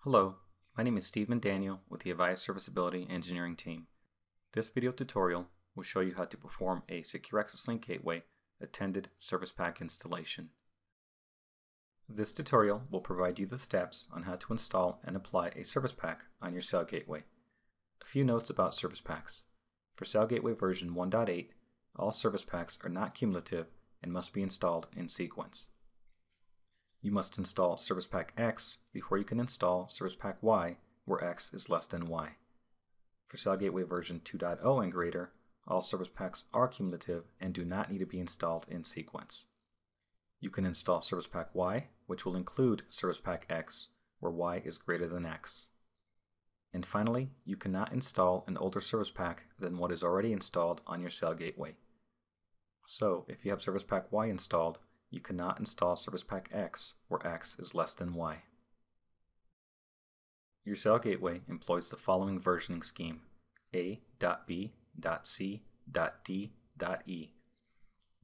Hello, my name is Stephen Daniel with the Avaya Serviceability Engineering team. This video tutorial will show you how to perform a Secure Access Link Gateway attended Service Pack installation. This tutorial will provide you the steps on how to install and apply a Service Pack on your SAL Gateway. A few notes about Service Packs. For SAL Gateway version 1.8, all Service Packs are not cumulative and must be installed in sequence. You must install Service Pack X before you can install Service Pack Y, where X is less than Y. For SAL Gateway version 2.0 and greater, all Service Packs are cumulative and do not need to be installed in sequence. You can install Service Pack Y, which will include Service Pack X, where Y is greater than X. And finally, you cannot install an older Service Pack than what is already installed on your SAL Gateway. So, if you have Service Pack Y installed, you cannot install Service Pack X, where X is less than Y. Your SAL Gateway employs the following versioning scheme: A.B.C.D.E,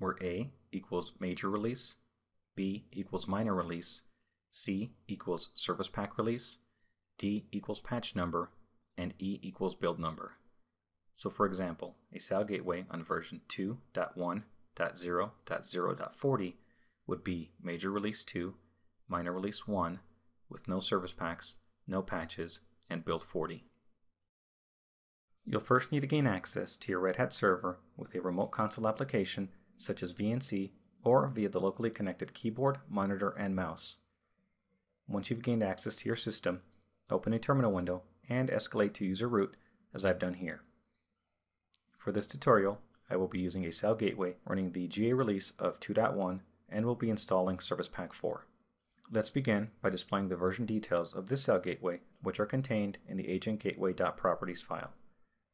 where A equals major release, B equals minor release, C equals Service Pack release, D equals patch number, and E equals build number. So for example, a SAL Gateway on version 2.1.0.0.40 would be major release 2, minor release 1, with no service packs, no patches, and build 40. You'll first need to gain access to your Red Hat server with a remote console application such as VNC or via the locally connected keyboard, monitor, and mouse. Once you've gained access to your system, open a terminal window and escalate to user root as I've done here. For this tutorial, I will be using a SAL Gateway running the GA release of 2.1 and will be installing Service Pack 4. Let's begin by displaying the version details of this SAL Gateway, which are contained in the agentgateway.properties file.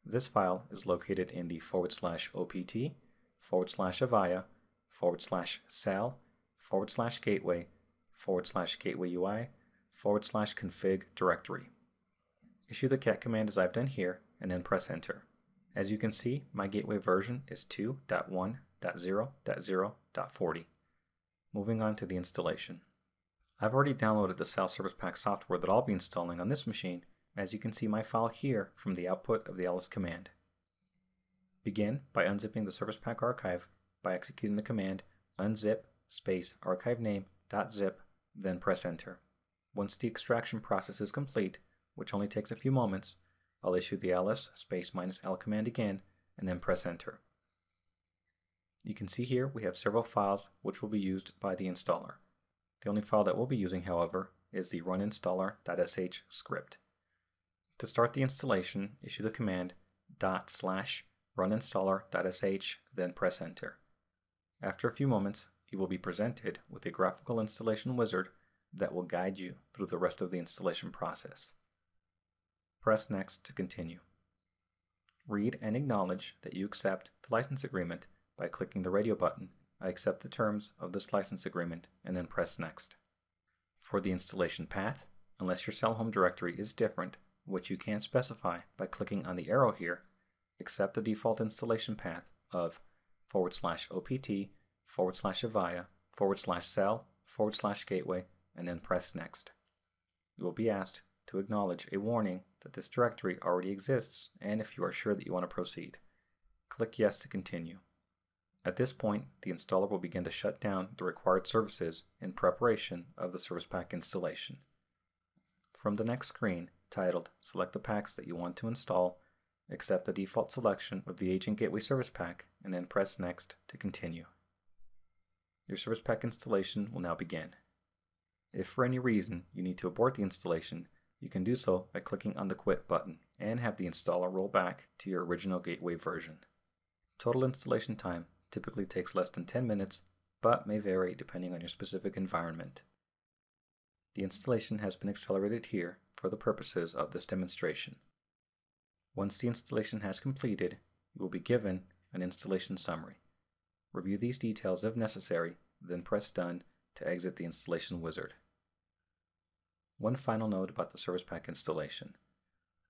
This file is located in the /opt/sal/gateway/gateway/gateway UI/config directory. Issue the cat command as I've done here and then press enter. As you can see, my gateway version is 2.1.0.0.40. Moving on to the installation. I've already downloaded the SAL Service Pack software that I'll be installing on this machine, as you can see my file here from the output of the ls command. Begin by unzipping the Service Pack archive by executing the command unzip space archive name.zip, then press enter. Once the extraction process is complete, which only takes a few moments, I'll issue the ls space -l command again and then press enter. You can see here we have several files which will be used by the installer. The only file that we'll be using, however, is the runinstaller.sh script. To start the installation, issue the command /runinstaller.sh, then press enter. After a few moments, you will be presented with a graphical installation wizard that will guide you through the rest of the installation process. Press Next to continue. Read and acknowledge that you accept the license agreement by clicking the radio button. I accept the terms of this license agreement, and then press Next. For the installation path, unless your SAL home directory is different, which you can specify by clicking on the arrow here, accept the default installation path of /opt/avaya/sal/gateway, and then press Next. You will be asked to acknowledge a warning that this directory already exists, and if you are sure that you want to proceed. Click Yes to continue. At this point, the installer will begin to shut down the required services in preparation of the Service Pack installation. From the next screen, titled Select the Packs that you want to install, accept the default selection of the Agent Gateway Service Pack, and then press Next to continue. Your Service Pack installation will now begin. If for any reason you need to abort the installation, you can do so by clicking on the Quit button and have the installer roll back to your original Gateway version. Total installation time typically takes less than 10 minutes, but may vary depending on your specific environment. The installation has been accelerated here for the purposes of this demonstration. Once the installation has completed, you will be given an installation summary. Review these details if necessary, then press Done to exit the installation wizard. One final note about the Service Pack installation.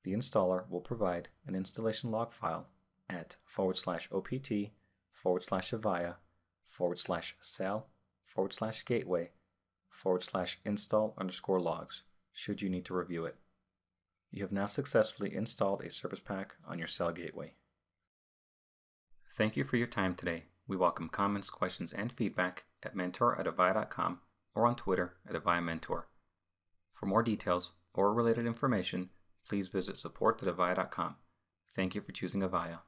The installer will provide an installation log file at /opt/avaya/sal/gateway/install_logs should you need to review it. You have now successfully installed a service pack on your SAL Gateway. Thank you for your time today. We welcome comments, questions, and feedback at mentor@avaya.com or on Twitter @AvayaMentor. For more details or related information, please visit support.avaya.com. Thank you for choosing Avaya.